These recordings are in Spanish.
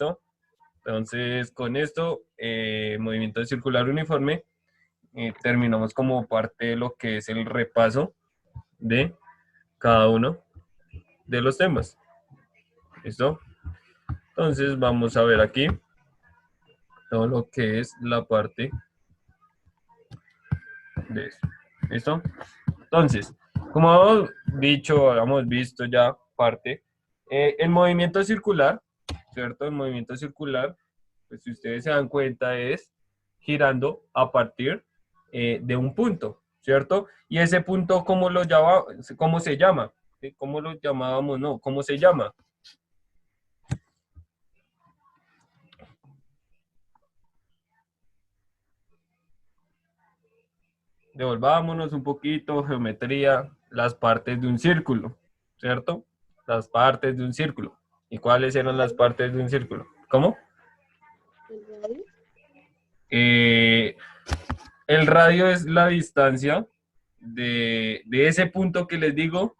¿Listo? Entonces, con esto, movimiento circular uniforme, terminamos como parte de lo que es el repaso de cada uno de los temas. ¿Listo? Entonces, vamos a ver aquí todo lo que es la parte de eso. ¿Listo? Entonces, como habíamos visto ya parte, el movimiento circular, ¿cierto? El movimiento circular, pues si ustedes se dan cuenta, es girando a partir de un punto, ¿cierto? Y ese punto, ¿cómo se llama? ¿Sí? ¿Cómo lo llamábamos? No, ¿cómo se llama? Devolvámonos un poquito, geometría, las partes de un círculo, ¿cierto? Las partes de un círculo. ¿Y cuáles eran las partes de un círculo? ¿Cómo? Eh, el radio es la distancia de ese punto que les digo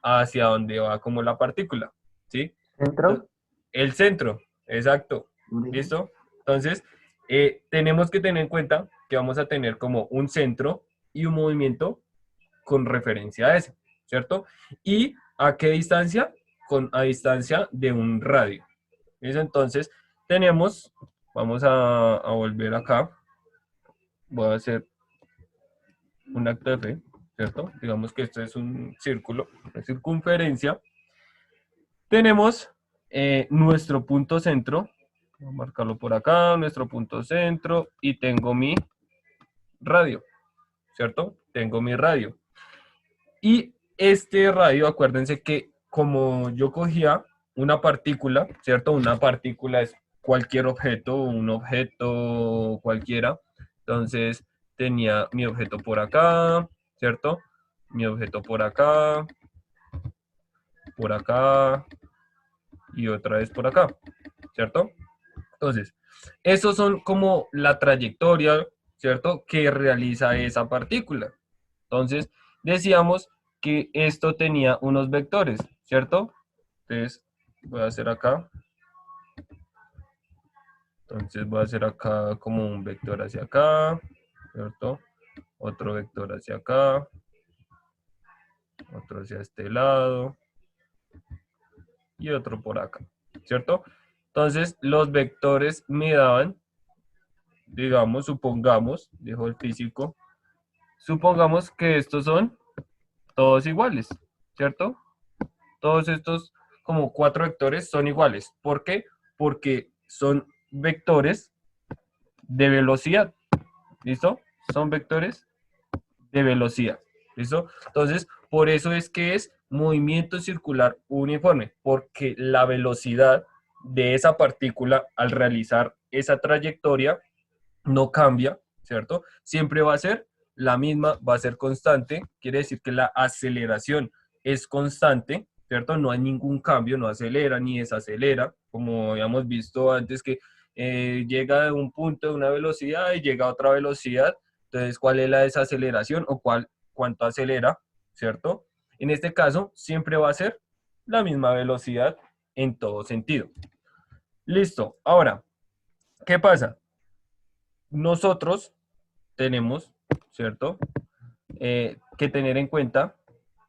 hacia donde va como la partícula, ¿sí? ¿Centro? El centro, exacto. ¿Listo? Entonces, tenemos que tener en cuenta que vamos a tener como un centro y un movimiento con referencia a ese, ¿cierto? ¿Y a qué distancia? A distancia de un radio. ¿Listo? Entonces, vamos a volver acá, voy a hacer un acto de fe, ¿cierto? Digamos que esto es un círculo, una circunferencia. Tenemos nuestro punto centro, voy a marcarlo por acá, nuestro punto centro, y tengo mi radio, ¿cierto? Tengo mi radio. Y este radio, acuérdense que como yo cogía una partícula, ¿cierto? Una partícula es cualquier objeto, un objeto cualquiera. Entonces tenía mi objeto por acá, ¿cierto? Mi objeto por acá y otra vez por acá, ¿cierto? Entonces, esos son como la trayectoria, ¿cierto? Que realiza esa partícula. Entonces, decíamos que esto tenía unos vectores, ¿cierto? Entonces, voy a hacer acá. Entonces, voy a hacer acá como un vector hacia acá, ¿cierto? Otro vector hacia acá, otro hacia este lado y otro por acá, ¿cierto? Entonces, los vectores me daban, digamos, supongamos, dijo el físico, supongamos que estos son todos iguales, ¿cierto? Todos estos como 4 vectores son iguales. ¿Por qué? Porque son vectores de velocidad. ¿Listo? Son vectores de velocidad. ¿Listo? Entonces, por eso es que es movimiento circular uniforme, porque la velocidad de esa partícula al realizar esa trayectoria no cambia, ¿cierto? Siempre va a ser la misma, va a ser constante, quiere decir que la aceleración es constante, ¿cierto? No hay ningún cambio, no acelera ni desacelera, como habíamos visto antes que llega de un punto de una velocidad y llega a otra velocidad, entonces, ¿cuál es la desaceleración o cuánto acelera, ¿cierto? En este caso, siempre va a ser la misma velocidad en todo sentido. Listo, ahora, ¿qué pasa? Nosotros tenemos, ¿cierto? Que tener en cuenta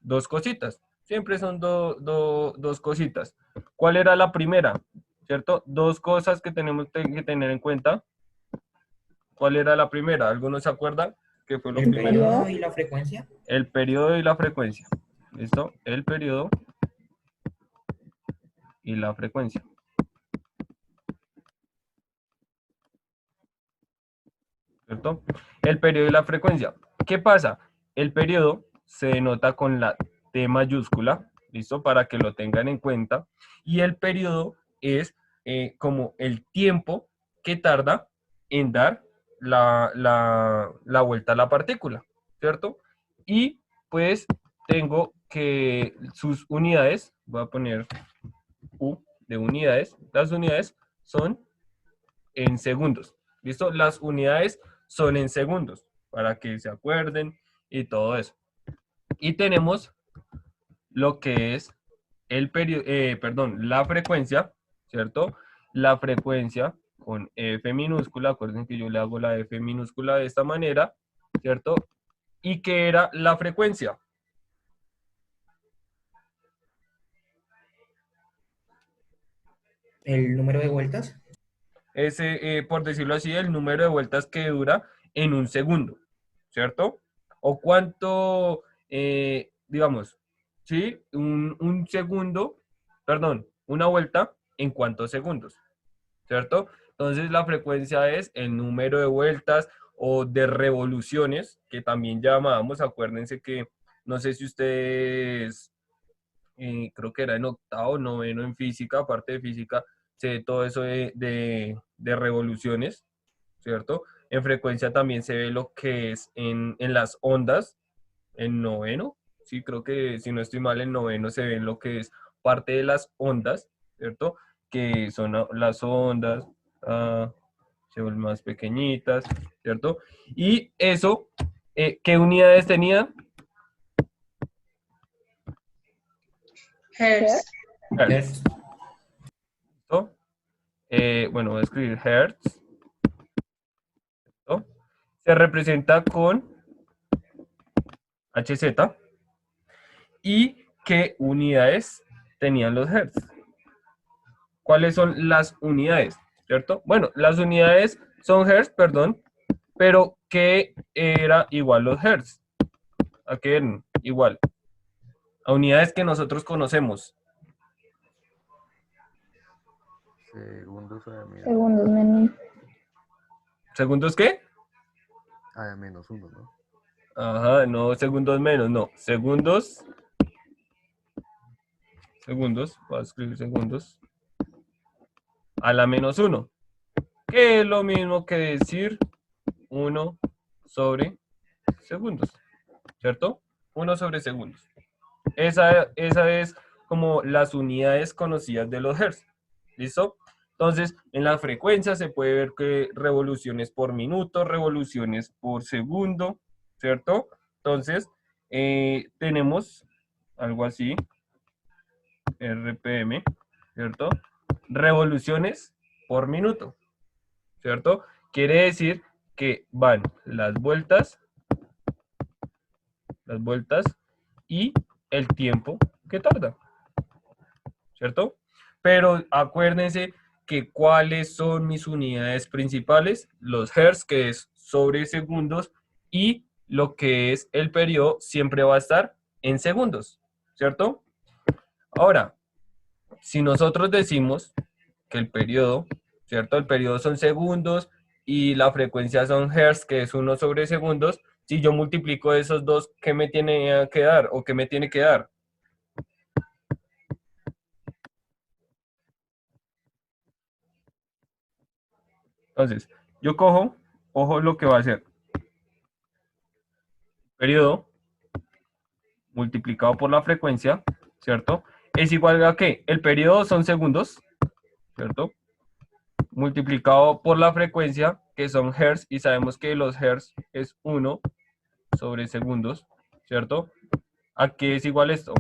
dos cositas. Siempre son dos cositas. ¿Cuál era la primera? ¿Cierto? Dos cosas que tenemos que tener en cuenta. ¿Cuál era la primera? ¿Alguno se acuerda? ¿Qué fue lo El primero? periodo y la frecuencia. El periodo y la frecuencia. ¿Listo? El periodo y la frecuencia. ¿Cierto? El periodo y la frecuencia. ¿Qué pasa? El periodo se denota con la T mayúscula, ¿listo? Para que lo tengan en cuenta. Y el periodo es como el tiempo que tarda en dar la vuelta a la partícula, ¿cierto? Y pues tengo que sus unidades, voy a poner U de unidades, las unidades son en segundos, ¿listo? Las unidades son en segundos, para que se acuerden y todo eso. Y tenemos lo que es la frecuencia, ¿cierto? la frecuencia con F minúscula, acuérdense que yo le hago la F minúscula de esta manera, ¿cierto? ¿Y qué era la frecuencia? ¿El número de vueltas? Ese, por decirlo así, el número de vueltas que dura en un segundo, ¿cierto? O cuánto, digamos, ¿sí? Un segundo, perdón, una vuelta en cuántos segundos, ¿cierto? Entonces la frecuencia es el número de vueltas o de revoluciones, que también llamábamos, acuérdense que, no sé si ustedes, creo que era en octavo, noveno en física, aparte de física, sé todo eso de revoluciones, ¿cierto? En frecuencia también se ve lo que es en las ondas, en noveno, sí, creo que si no estoy mal, en noveno se ven lo que es parte de las ondas, ¿cierto? Que son las ondas, se ven más pequeñitas, ¿cierto? Y eso, ¿qué unidades tenía? Hertz. Hertz. ¿Listo? Bueno, voy a escribir Hertz. ¿Listo? Se representa con HZ. ¿Y qué unidades tenían los Hertz? ¿Cuáles son las unidades? ¿Cierto? Bueno, las unidades son Hertz, perdón, pero ¿qué era igual los Hertz? ¿A qué eran igual? A unidades que nosotros conocemos. Segundos a menos. Segundos menos. ¿Segundos qué? A menos uno, ¿no? Ajá, no segundos menos, no. Segundos. Segundos, voy a escribir segundos. A la menos 1. Que es lo mismo que decir 1 sobre segundos. ¿Cierto? 1 sobre segundos. Esa es como las unidades conocidas de los hertz. ¿Listo? Entonces, en la frecuencia se puede ver que revoluciones por minuto, revoluciones por segundo, ¿cierto? Entonces, tenemos algo así, RPM, ¿cierto? Revoluciones por minuto, ¿cierto? Quiere decir que van las vueltas y el tiempo que tarda, ¿cierto? Pero acuérdense que cuáles son mis unidades principales, los hertz, que es sobre segundos, y lo que es el periodo siempre va a estar en segundos, ¿cierto? Ahora, si nosotros decimos que el periodo, ¿cierto? El periodo son segundos y la frecuencia son hertz, que es 1 sobre segundos, si yo multiplico esos dos, ¿qué me tiene que dar o qué me tiene que dar? Entonces, yo cojo, ojo lo que va a hacer. Periodo multiplicado por la frecuencia, ¿cierto? Es igual a ¿qué? El periodo son segundos, ¿cierto? Multiplicado por la frecuencia, que son hertz, y sabemos que los hertz es 1 sobre segundos, ¿cierto? ¿A qué es igual esto?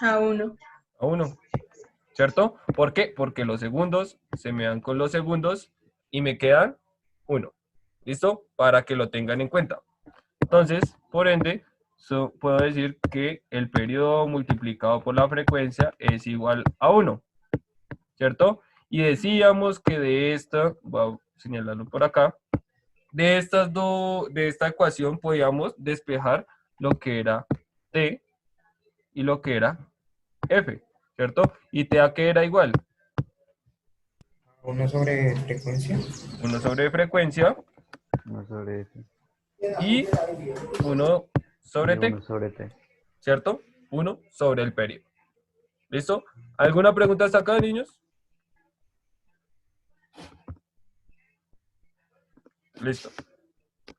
A 1. A 1, ¿cierto? ¿Por qué? Porque los segundos se me dan con los segundos y me quedan 1. ¿Listo? Para que lo tengan en cuenta. Entonces, por ende, puedo decir que el periodo multiplicado por la frecuencia es igual a 1, ¿cierto? Y decíamos que de esta, voy a señalarlo por acá, de esta ecuación podíamos despejar lo que era T y lo que era F, ¿cierto? Y T a qué era igual, 1 sobre frecuencia. 1 sobre frecuencia Uno sobre F. y 1 sobre Y T, uno sobre T. ¿cierto? 1 sobre el periodo. ¿Listo? ¿Alguna pregunta hasta acá, niños? Listo.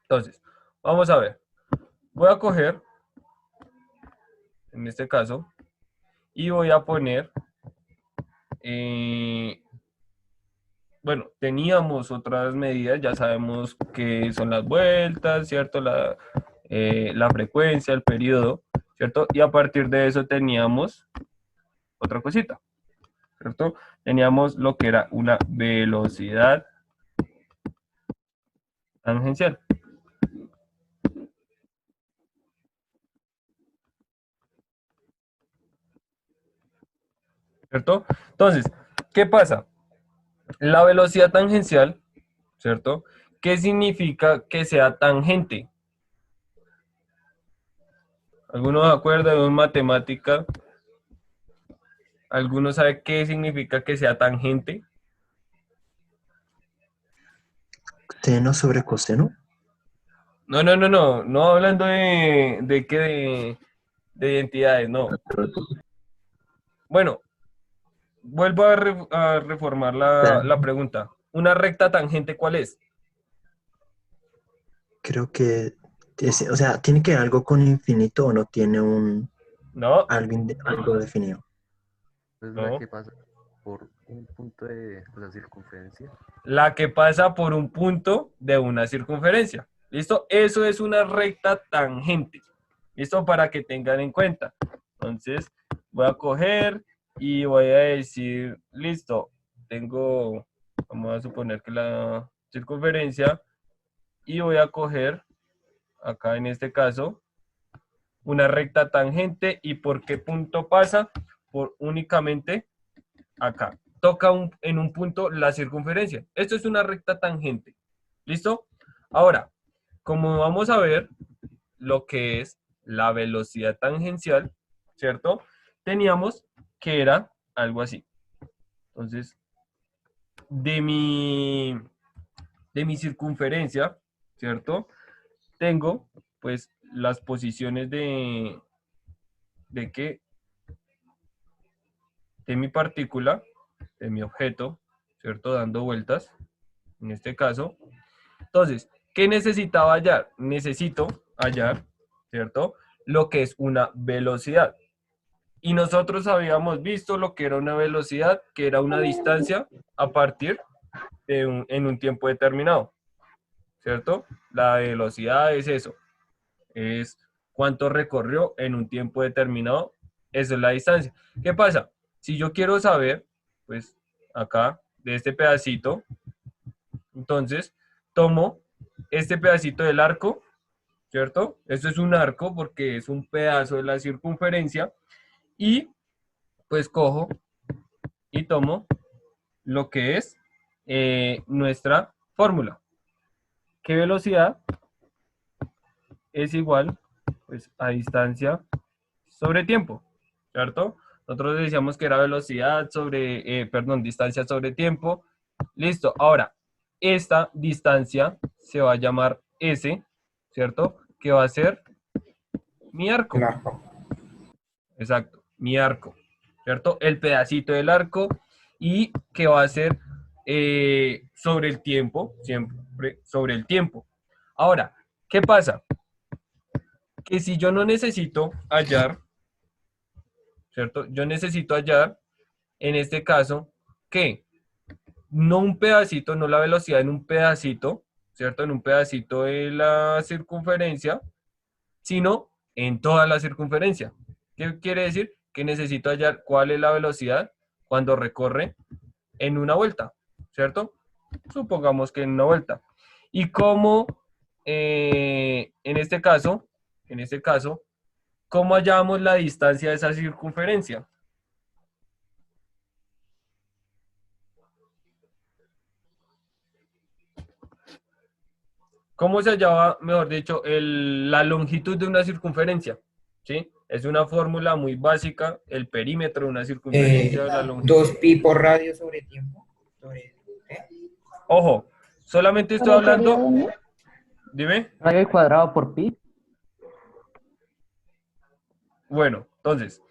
Entonces, vamos a ver. Voy a coger, en este caso, y voy a poner, bueno, teníamos otras medidas, ya sabemos que son las vueltas, ¿cierto? La frecuencia, el periodo, ¿cierto? Y a partir de eso teníamos otra cosita. ¿cierto? Teníamos lo que era una velocidad tangencial. ¿Cierto? Entonces, ¿qué pasa? La velocidad tangencial, ¿cierto? ¿Qué significa que sea tangente? ¿Alguno se acuerda de un matemática? ¿Alguno sabe qué significa que sea tangente? Seno sobre coseno. No hablando de qué de identidades, no. Bueno, vuelvo a reformar la pregunta. ¿Una recta tangente cuál es? Creo que, o sea, tiene que ver algo con infinito o no tiene No, algo definido. Es la no. que pasa por un punto de la circunferencia. La que pasa por un punto de una circunferencia. ¿Listo? Eso es una recta tangente. ¿Listo? Para que tengan en cuenta. Entonces, voy a coger y voy a decir, listo, vamos a suponer que la circunferencia, y voy a coger, acá en este caso, una recta tangente. ¿Y por qué punto pasa? Por únicamente acá. Toca en un punto la circunferencia. Esto es una recta tangente. ¿Listo? Ahora, como vamos a ver lo que es la velocidad tangencial, ¿cierto? Teníamos que era algo así. Entonces, de mi, de mi circunferencia, ¿cierto? Tengo, pues, las posiciones de qué, de mi partícula, de mi objeto, ¿cierto? Dando vueltas, en este caso. Entonces, ¿qué necesitaba hallar? Necesito hallar, ¿cierto? Lo que es una velocidad. Y nosotros habíamos visto lo que era una velocidad, que era una distancia a partir en un tiempo determinado, ¿cierto? La velocidad es eso, es cuánto recorrió en un tiempo determinado, esa es la distancia. ¿Qué pasa? Si yo quiero saber, pues acá, de este pedacito, entonces tomo este pedacito del arco, ¿cierto? Esto es un arco porque es un pedazo de la circunferencia, y pues cojo y tomo lo que es nuestra fórmula. ¿Qué velocidad es igual, pues, a distancia sobre tiempo? ¿Cierto? Nosotros decíamos que era velocidad sobre, perdón, distancia sobre tiempo. Listo. Ahora, esta distancia se va a llamar S, ¿cierto? Que va a ser mi arco. El arco. Exacto, mi arco, ¿cierto? El pedacito del arco, y que va a ser sobre el tiempo, siempre sobre el tiempo. Ahora, ¿qué pasa? Que si yo no necesito hallar, ¿cierto? Yo necesito hallar, en este caso, ¿qué? No un pedacito, no la velocidad en un pedacito, ¿cierto? En un pedacito de la circunferencia, sino en toda la circunferencia. ¿Qué quiere decir? Que necesito hallar cuál es la velocidad cuando recorre en una vuelta, ¿cierto? Supongamos que en una vuelta. Y cómo, en este caso, ¿cómo hallamos la distancia de esa circunferencia? ¿Cómo se hallaba, mejor dicho, la longitud de una circunferencia? ¿Sí? Es una fórmula muy básica, el perímetro de una circunferencia, la longitud. 2pi por radio sobre tiempo. ¿Eh? Ojo, solamente estoy ¿Para el hablando, periodo, no? dime. Radio al cuadrado por pi. Bueno, entonces,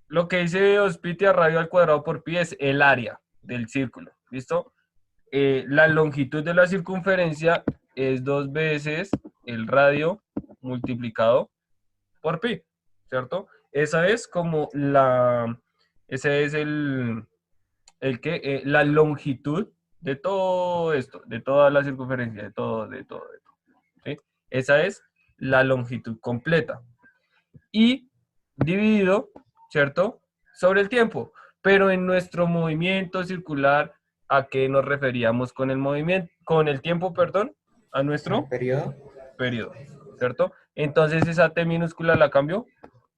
lo que dice Hospitia radio al cuadrado por pi es el área del círculo, ¿listo? La longitud de la circunferencia es 2 veces el radio multiplicado por pi, ¿cierto? Esa es como ese es la longitud de todo esto, de toda la circunferencia, de todo, ¿sí? Esa es la longitud completa. Y dividido, ¿cierto? Sobre el tiempo. Pero en nuestro movimiento circular, ¿a qué nos referíamos con el movimiento, con el tiempo, perdón? A nuestro periodo. periodo, ¿cierto? Entonces esa T minúscula la cambio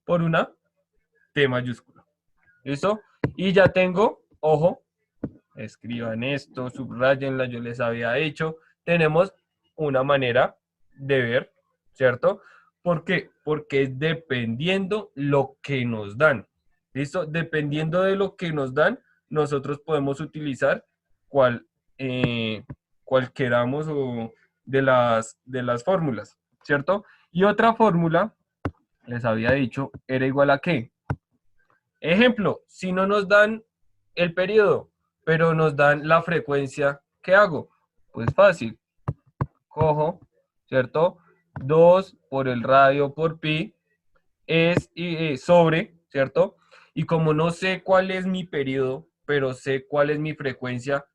por una T mayúscula. ¿Listo? Y ya tengo, ojo, escriban esto, subrayenla, yo les había dicho, tenemos una manera de ver, ¿cierto? ¿Por qué? Porque es dependiendo lo que nos dan. ¿Listo? Dependiendo de lo que nos dan, nosotros podemos utilizar cual, cual queramos o de las fórmulas, ¿cierto? Y otra fórmula, les había dicho, era igual a ¿qué? Ejemplo, si no nos dan el periodo, pero nos dan la frecuencia, ¿qué hago? Pues fácil, cojo, ¿cierto? 2 por el radio por pi es sobre, ¿cierto? Y como no sé cuál es mi periodo, pero sé cuál es mi frecuencia,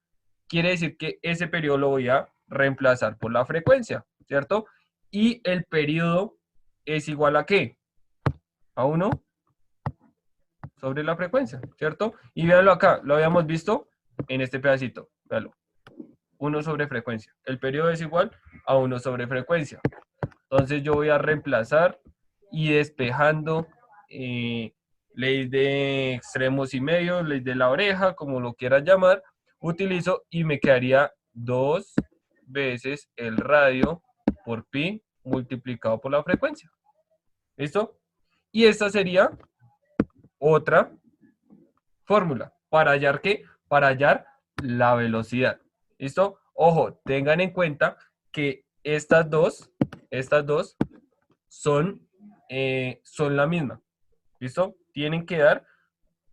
quiere decir que ese periodo lo voy a reemplazar por la frecuencia, ¿cierto? Y el periodo es igual a ¿qué? A 1 sobre la frecuencia, ¿cierto? Y véanlo acá, lo habíamos visto en este pedacito, véanlo. 1 sobre frecuencia. El periodo es igual a 1 sobre frecuencia. Entonces yo voy a reemplazar y despejando ley de extremos y medios, ley de la oreja, como lo quieras llamar, utilizo y me quedaría 2 veces el radio por pi multiplicado por la frecuencia. ¿Listo? Y esta sería otra fórmula. ¿Para hallar qué? Para hallar la velocidad. ¿Listo? Ojo, tengan en cuenta que estas dos son la misma. ¿Listo? Tienen que dar,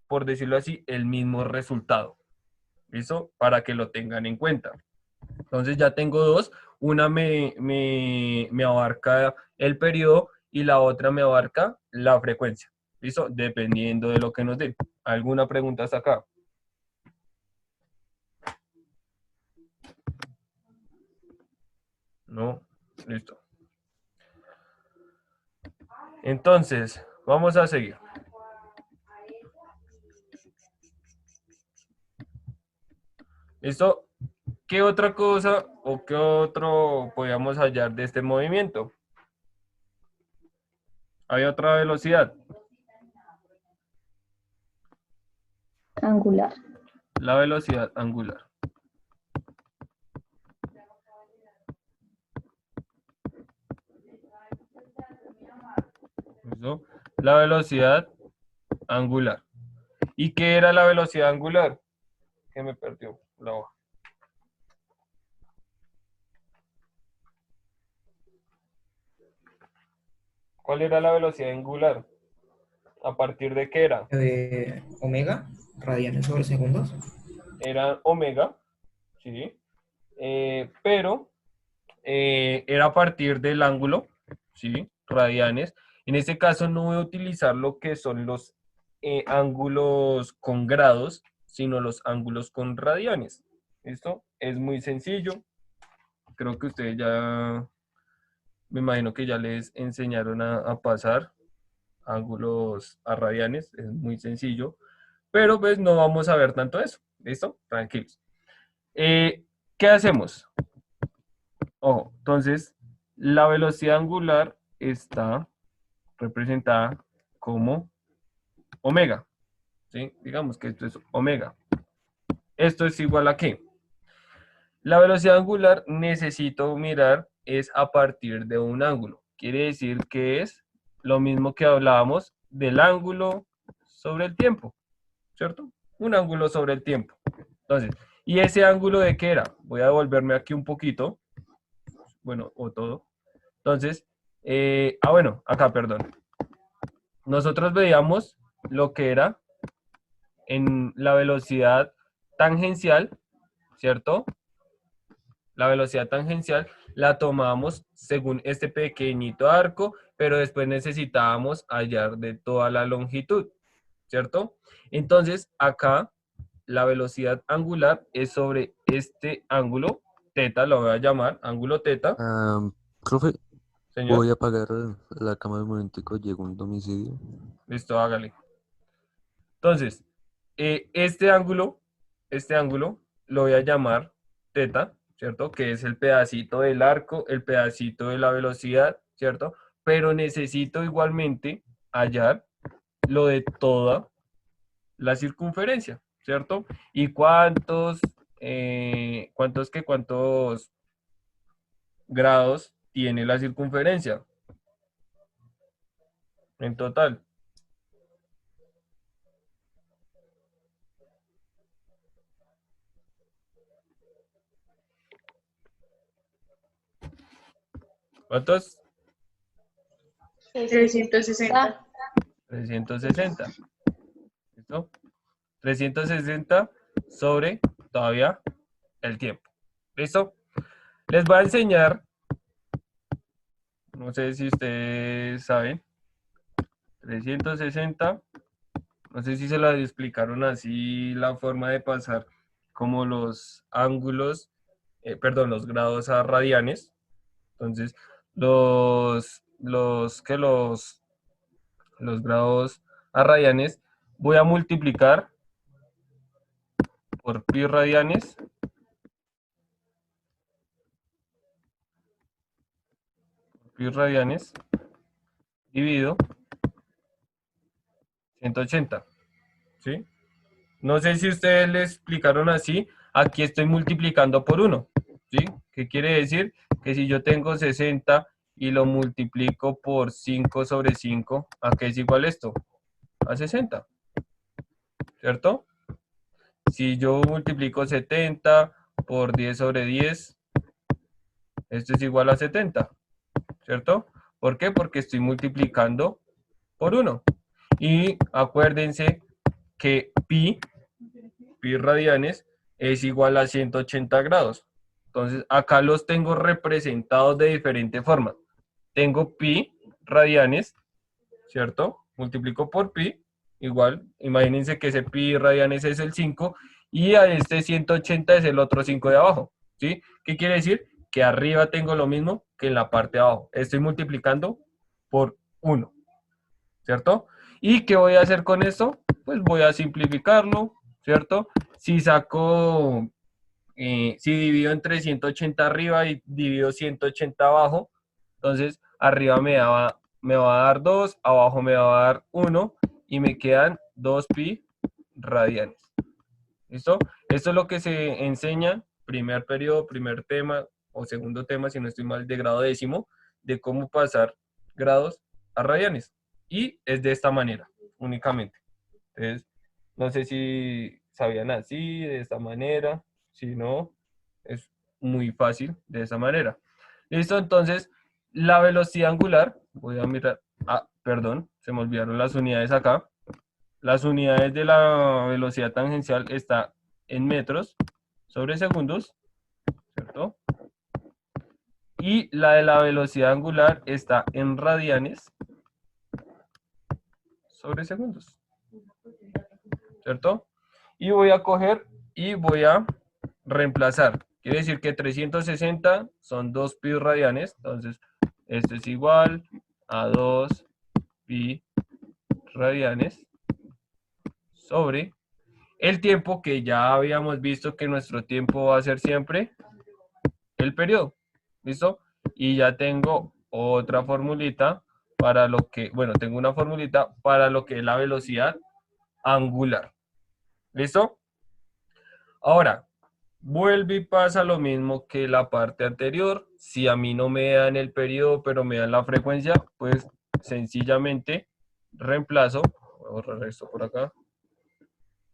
por decirlo así, el mismo resultado. ¿Listo? Para que lo tengan en cuenta. Entonces ya tengo dos. Una me abarca el periodo y la otra me abarca la frecuencia. ¿Listo? Dependiendo de lo que nos den. ¿Alguna pregunta hasta acá? No, listo. Entonces, vamos a seguir. ¿Listo? ¿Qué otra cosa o qué otro podíamos hallar de este movimiento? Hay otra velocidad. Angular. La velocidad angular. ¿Listo? La velocidad angular. ¿Y qué era la velocidad angular? Que me perdió la hoja. ¿Cuál era la velocidad angular? ¿A partir de qué era? Omega, radianes sobre segundos. Era omega, ¿sí? Pero era a partir del ángulo, ¿sí? Radianes. En este caso no voy a utilizar lo que son los ángulos con grados, sino los ángulos con radianes. ¿Listo? Es muy sencillo. Creo que ustedes ya, me imagino que ya les enseñaron a pasar ángulos a radianes. Es muy sencillo. Pero pues no vamos a ver tanto eso. ¿Listo? Tranquilos. ¿Qué hacemos? Ojo, entonces la velocidad angular está representada como omega, ¿sí? Digamos que esto es omega. ¿Esto es igual a qué? La velocidad angular necesito mirar es a partir de un ángulo. Quiere decir que es lo mismo que hablábamos del ángulo sobre el tiempo, ¿cierto? Un ángulo sobre el tiempo. Entonces, ¿y ese ángulo de qué era? Voy a devolverme aquí un poquito. Bueno, o todo. Entonces, bueno, acá, perdón. Nosotros veíamos lo que era en la velocidad tangencial, ¿cierto? La velocidad tangencial la tomábamos según este pequeñito arco, pero después necesitábamos hallar de toda la longitud, ¿cierto? Entonces, acá la velocidad angular es sobre este ángulo, teta, lo voy a llamar ángulo teta, Profe, señor. voy a apagar la cámara un momentico, llegó un domicilio. Listo, hágale. Entonces, este ángulo lo voy a llamar teta, ¿cierto? Que es el pedacito del arco, el pedacito de la velocidad, ¿cierto? Pero necesito igualmente hallar lo de toda la circunferencia, ¿cierto? ¿Y cuántos grados tiene la circunferencia en total? ¿Cuántos? 360. 360. ¿Listo? 360 sobre todavía el tiempo. ¿Listo? Les voy a enseñar, no sé si ustedes saben, 360, no sé si se la explicaron así la forma de pasar como los ángulos, perdón, los grados a radianes. Entonces, los grados a radianes voy a multiplicar por pi radianes dividido 180, ¿sí? No sé si ustedes le explicaron así, aquí estoy multiplicando por 1, ¿sí? ¿Qué quiere decir? Que si yo tengo 60 y lo multiplico por 5 sobre 5, ¿a qué es igual esto? A 60, ¿cierto? Si yo multiplico 70 por 10 sobre 10, esto es igual a 70, ¿cierto? ¿Por qué? Porque estoy multiplicando por 1. Y acuérdense que pi radianes es igual a 180 grados. Entonces, acá los tengo representados de diferente forma. Tengo pi radianes, ¿cierto? Multiplico por pi, igual, imagínense que ese pi radianes es el 5 y a este 180 es el otro 5 de abajo, ¿sí? ¿Qué quiere decir? Que arriba tengo lo mismo que en la parte de abajo. Estoy multiplicando por 1, ¿cierto? ¿Y qué voy a hacer con esto? Pues voy a simplificarlo, ¿cierto? Si saco, si divido entre 180 arriba y divido 180 abajo, entonces arriba me va a dar 2, abajo me va a dar 1 y me quedan 2 pi radianes. ¿Listo? Esto es lo que se enseña, primer periodo, primer tema o segundo tema, si no estoy mal, de grado décimo, de cómo pasar grados a radianes. Y es de esta manera, únicamente. Entonces, no sé si sabían así, de esta manera. Si no, es muy fácil de esa manera. Listo, entonces, la velocidad angular, voy a mirar, perdón, se me olvidaron las unidades acá. Las unidades de la velocidad tangencial está en metros sobre segundos, ¿cierto? Y la de la velocidad angular está en radianes sobre segundos, ¿cierto? Y voy a coger y voy a reemplazar. Quiere decir que 360 son 2 pi radianes, entonces esto es igual a 2 pi radianes sobre el tiempo, que ya habíamos visto que nuestro tiempo va a ser siempre el periodo. ¿Listo? Y ya tengo otra formulita para lo que, bueno, tengo una formulita para lo que es la velocidad angular. ¿Listo? Ahora, vuelve y pasa lo mismo que la parte anterior. Si a mí no me dan el periodo, pero me dan la frecuencia, pues sencillamente reemplazo, voy a borrar esto por acá,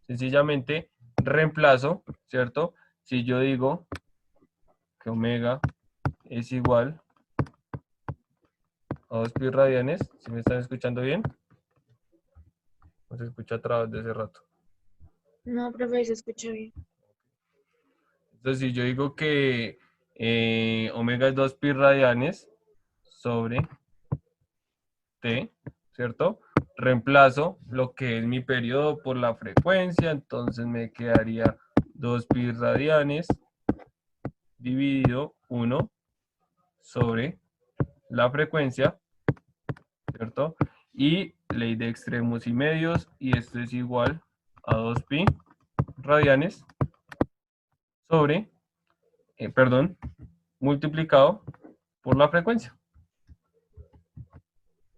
sencillamente reemplazo, ¿cierto? Si yo digo que omega es igual a 2 pi radianes, ¿si me están escuchando bien? No se escucha a través de ese rato. No, profe, se escucha bien. Entonces, si yo digo que omega es 2 pi radianes sobre t, ¿cierto? Reemplazo lo que es mi periodo por la frecuencia, entonces me quedaría 2 pi radianes dividido 1 sobre la frecuencia, ¿cierto? Y ley de extremos y medios, y esto es igual a 2pi radianes sobre, multiplicado por la frecuencia.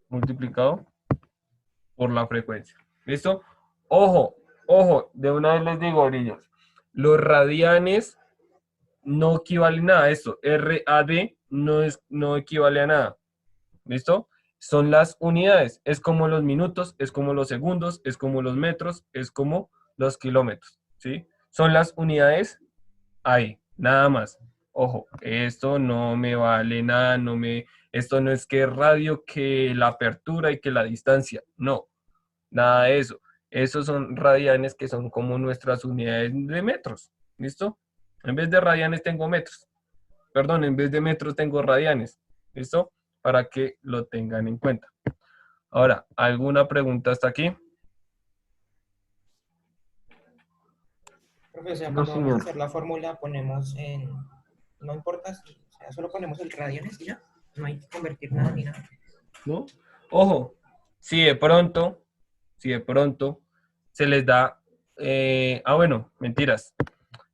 Multiplicado por la frecuencia. ¿Listo? Ojo, ojo, de una vez les digo, niños, los radianes no equivalen a esto. RAD no equivale a nada. ¿Listo? Son las unidades. Es como los minutos, es como los segundos, es como los metros, es como los kilómetros. ¿Sí? Son las unidades ahí, nada más. Ojo, esto no me vale nada, esto no es que radio, que la apertura y que la distancia. No, nada de eso. Esos son radianes que son como nuestras unidades de metros. ¿Listo? En vez de radianes tengo metros. Perdón, en vez de metros tengo radianes. ¿Listo? Para que lo tengan en cuenta. Ahora, ¿alguna pregunta hasta aquí? Profe, o sea, No, cuando vamos a señor. hacer la fórmula ponemos en... No importa, o sea, solo ponemos el radianes y ya. No hay que convertir nada ni nada. ¿No? Ojo, si de pronto se les da, bueno, mentiras.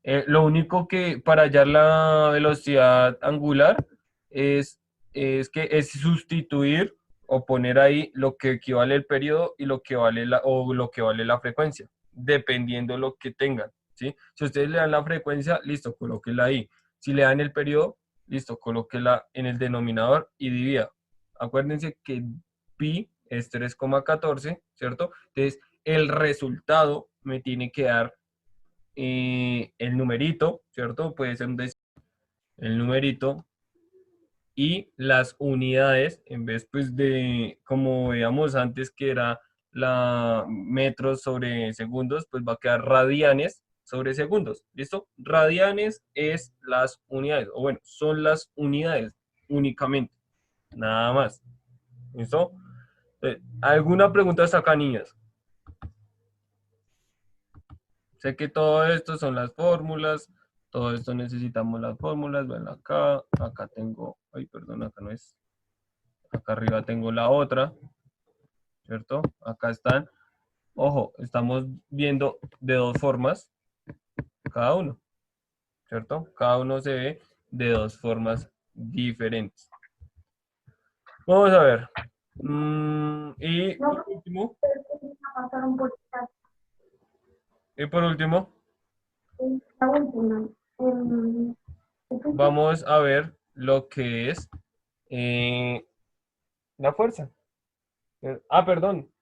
Lo único que para hallar la velocidad angular es que es sustituir o poner ahí lo que equivale el periodo y lo que vale lo que vale la frecuencia, dependiendo de lo que tengan, ¿sí? Si ustedes le dan la frecuencia, listo, colóquela ahí. Si le dan el periodo, listo, colóquela en el denominador y divida. Acuérdense que pi es 3,14, ¿cierto? Entonces, el resultado me tiene que dar el numerito, ¿cierto? Puede ser el numerito y las unidades, en vez pues de, como veíamos antes que era la metros sobre segundos, pues va a quedar radianes sobre segundos, ¿listo? Radianes es las unidades, o bueno, son las unidades únicamente, nada más, ¿listo? ¿Alguna pregunta hasta acá, niñas? Sé que todo esto son las fórmulas, todo esto necesitamos las fórmulas, ven acá, acá tengo, ay, perdón, acá no es, acá arriba tengo la otra, ¿cierto? Acá están, ojo, estamos viendo de dos formas cada uno, ¿cierto? Cada uno se ve de dos formas diferentes. Vamos a ver. Y por último, vamos a ver lo que es la fuerza. Perdón,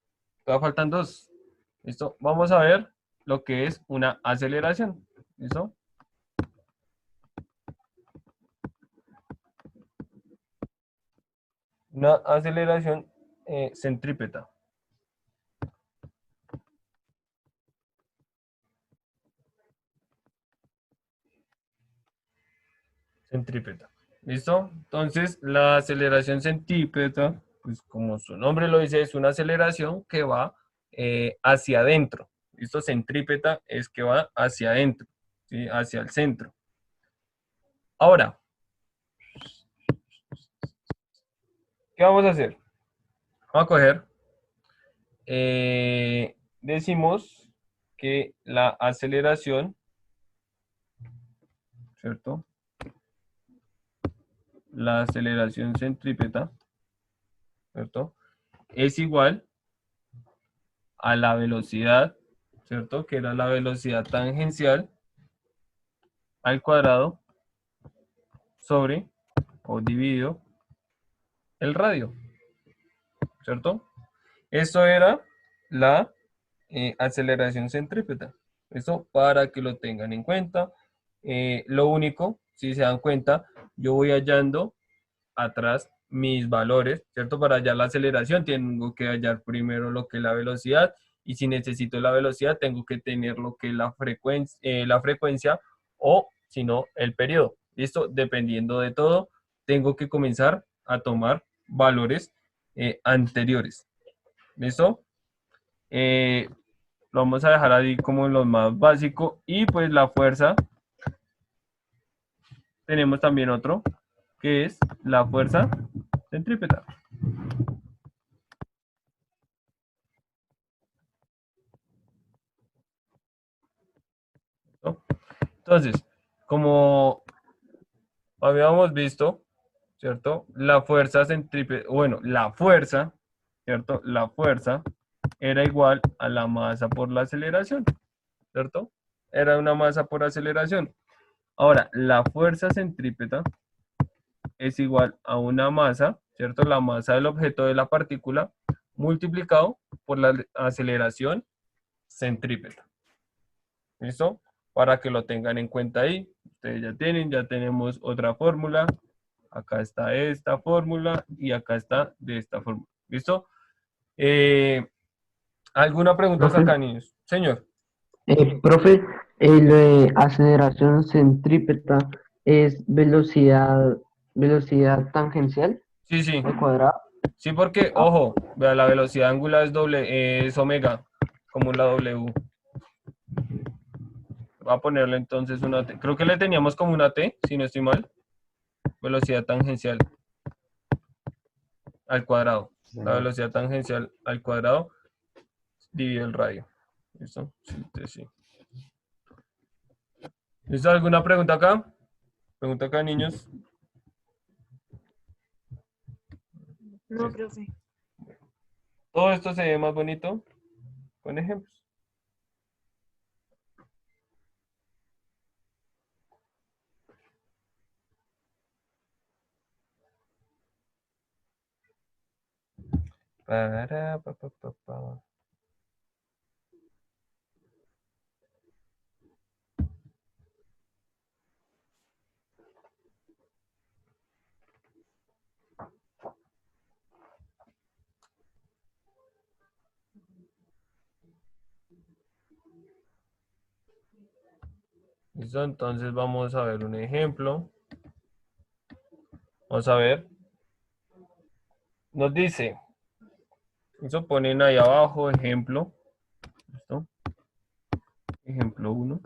todavía faltan dos. ¿Listo? Vamos a ver lo que es una aceleración. ¿Listo? Una aceleración centrípeta. Centrípeta. ¿Listo? Entonces, la aceleración centrípeta, pues como su nombre lo dice, es una aceleración que va hacia adentro. ¿Listo? Centrípeta es que va hacia adentro, ¿sí? Hacia el centro. Ahora, ¿qué vamos a hacer? Vamos a coger, decimos que la aceleración, ¿cierto? La aceleración centrípeta, ¿cierto? Es igual a la velocidad, ¿cierto? Que era la velocidad tangencial al cuadrado sobre o dividido el radio, ¿cierto? Esto era la aceleración centrípeta. Esto para que lo tengan en cuenta. Lo único, si se dan cuenta, yo voy hallando atrás mis valores, ¿cierto? Para hallar la aceleración tengo que hallar primero lo que es la velocidad y si necesito la velocidad tengo que tener lo que es la frecuencia o si no el periodo. ¿Listo? Dependiendo de todo, tengo que comenzar a tomar valores anteriores. ¿Listo? Lo vamos a dejar ahí como lo más básico y pues la fuerza tenemos también otro que es la fuerza centrípeta. Entonces, como habíamos visto, ¿cierto? La fuerza centrípeta, bueno, la fuerza, ¿cierto? La fuerza era igual a la masa por la aceleración, ¿cierto? Era una masa por aceleración. Ahora, la fuerza centrípeta es igual a una masa, ¿cierto? La masa del objeto de la partícula multiplicado por la aceleración centrípeta. ¿Listo? Para que lo tengan en cuenta ahí. Ustedes ya tienen, ya tenemos otra fórmula. Acá está esta fórmula y acá está de esta fórmula. ¿Listo? ¿Alguna pregunta Profe, acá, niños? Señor. profe, aceleración centrípeta es velocidad tangencial Sí, sí. al cuadrado. Sí, porque, Ah, ojo, vea, la velocidad angular es es omega, como la W. Voy a ponerle entonces una T. Creo que le teníamos como una T, si no estoy mal. Velocidad tangencial al cuadrado. Sí, La señor. velocidad tangencial al cuadrado divide el radio. ¿Listo? Sí, entonces sí. ¿Listo? ¿Alguna pregunta acá? Pregunta acá, niños. No, profe. Todo esto se ve más bonito con ejemplos. Para, pa, pa, pa, pa. ¿Listo? Entonces vamos a ver un ejemplo. Vamos a ver. Nos dice, eso ponen ahí abajo, ejemplo. ¿Listo? Ejemplo uno.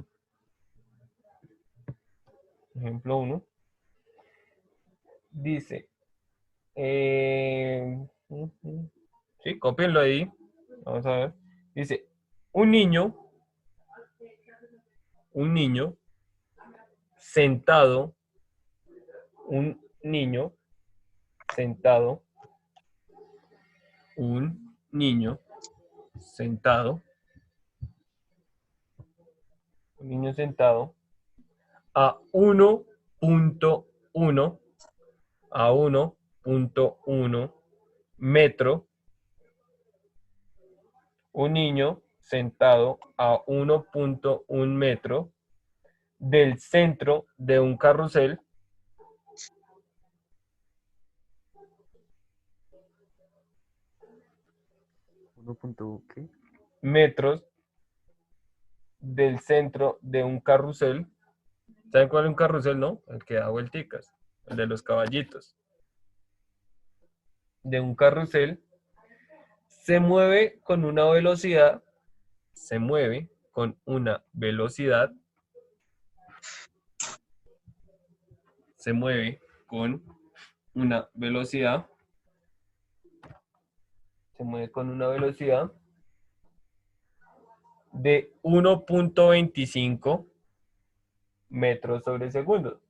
Ejemplo uno. Dice, sí, cópienlo ahí. Vamos a ver. Dice, un niño, un niño sentado, un niño sentado, un niño sentado, un niño sentado a 1.1 a 1.1 metro, un niño sentado a 1.1 metro del centro de un carrusel, ¿Qué? metros del centro de un carrusel. ¿Saben cuál es un carrusel, no? El que da vuelticas, el de los caballitos. De un carrusel, se mueve con una velocidad, se mueve con una velocidad, se mueve con una velocidad, se mueve con una velocidad de 1.25 metros sobre segundo.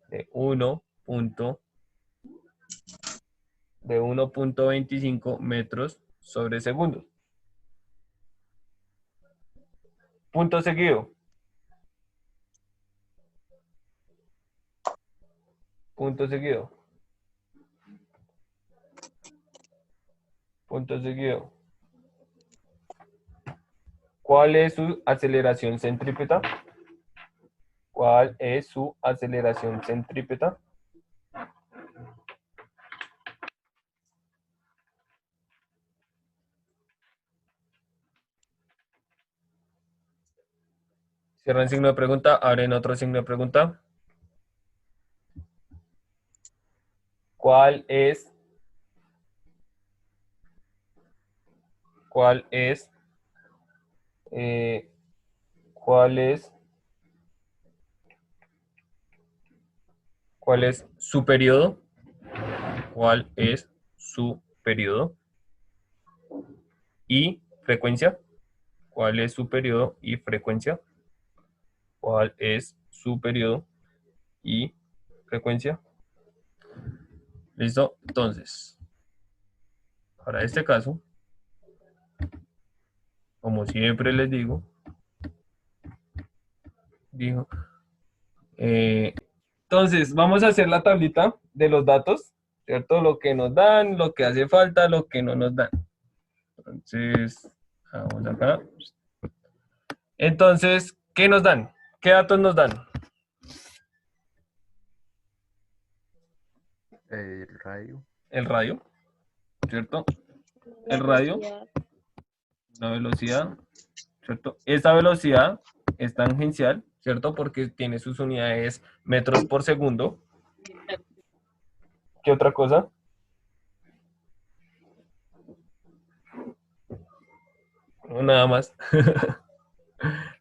De 1.25 metros sobre segundo. Punto seguido. Punto seguido. Punto seguido. ¿Cuál es su aceleración centrípeta? ¿Cuál es su aceleración centrípeta? Cierran signo de pregunta, abren otro signo de pregunta. ¿Cuál es? ¿Cuál es? ¿Cuál es? ¿Cuál es su periodo? ¿Cuál es su periodo? Y frecuencia. ¿Cuál es su periodo y frecuencia? cuál es su periodo y frecuencia. ¿Listo? Entonces, para este caso, como siempre les digo, entonces vamos a hacer la tablita de los datos, ¿cierto? Lo que nos dan, lo que hace falta, lo que no nos dan. Entonces, vamos acá. Entonces, ¿qué nos dan? ¿Qué datos nos dan? El radio. El radio, ¿cierto? La El radio, velocidad. la velocidad, ¿cierto? Esta velocidad es tangencial, ¿cierto? Porque tiene sus unidades metros por segundo. ¿Qué otra cosa? No, nada más.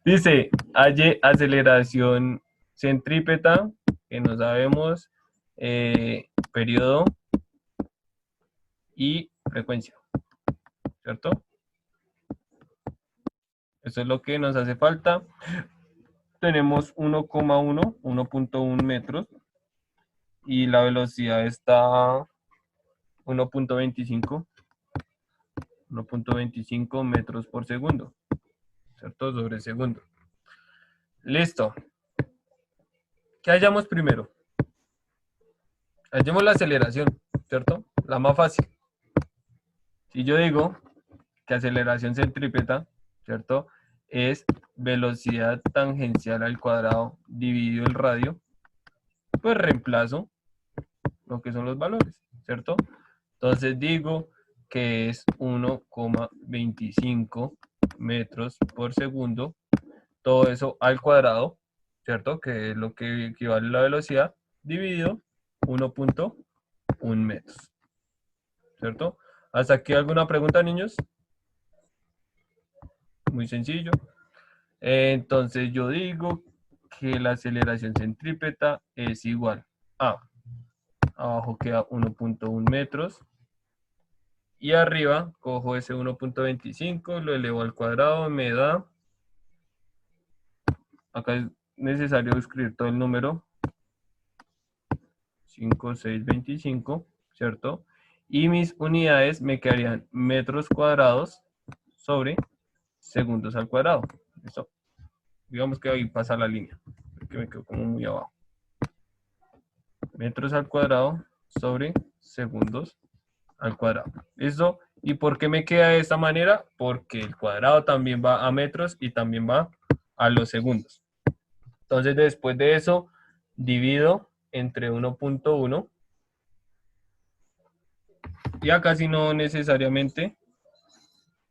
Dice, halle aceleración centrípeta, que no sabemos, periodo y frecuencia, ¿cierto? Eso es lo que nos hace falta. Tenemos 1,1 metros y la velocidad está 1.25 metros por segundo, ¿cierto? Sobre segundo. Listo. ¿Qué hallamos primero? Hallemos la aceleración, ¿cierto? La más fácil. Si yo digo que aceleración centrípeta, ¿cierto? Es velocidad tangencial al cuadrado dividido el radio, pues reemplazo lo que son los valores, ¿cierto? Entonces digo que es 1,25 metros por segundo, todo eso al cuadrado, ¿cierto? Que es lo que equivale a la velocidad, dividido 1,1 metros, ¿cierto? ¿Hasta aquí alguna pregunta, niños? Muy sencillo. Entonces yo digo que la aceleración centrípeta es igual a, abajo queda 1,1 metros, y arriba cojo ese 1,25, lo elevo al cuadrado, me da, acá es necesario escribir todo el número, 5,625, ¿cierto? Y mis unidades me quedarían metros cuadrados sobre segundos al cuadrado. ¿Listo? Digamos que ahí pasa la línea, que me quedo como muy abajo. Metros al cuadrado sobre segundos al cuadrado. ¿Listo? ¿Y por qué me queda de esta manera? Porque el cuadrado también va a metros y también va a los segundos. Entonces, después de eso, divido entre 1,1. Y acá sí no necesariamente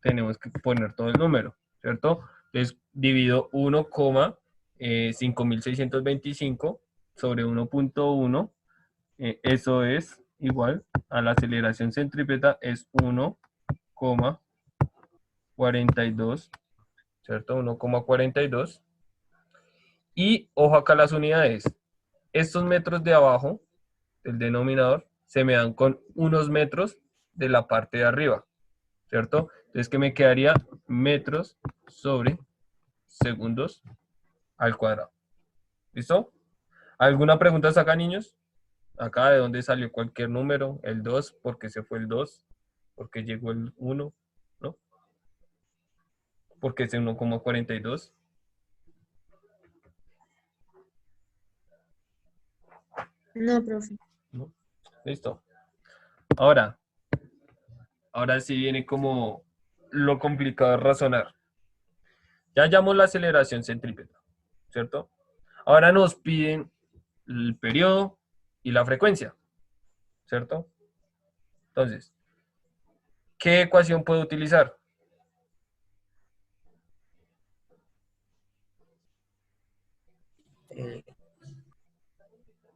tenemos que poner todo el número, ¿cierto? Entonces, divido 1,5625 sobre 1,1. Eso es igual a la aceleración centrípeta, es 1,42, ¿cierto? 1,42. Y ojo acá las unidades. Estos metros de abajo, del denominador, se me dan con unos metros de la parte de arriba, ¿cierto? Entonces, ¿qué me quedaría? Metros sobre segundos al cuadrado. ¿Listo? ¿Alguna pregunta hasta acá, niños? Acá, ¿de dónde salió cualquier número? El 2, ¿por qué se fue el 2? ¿Por qué llegó el 1? ¿No? ¿Por qué es 1,42? No, profe. ¿No? Listo. Ahora sí viene como lo complicado de razonar. Ya hallamos la aceleración centrípeta, ¿cierto? Ahora nos piden el periodo y la frecuencia, ¿cierto? Entonces, ¿qué ecuación puedo utilizar? Eh,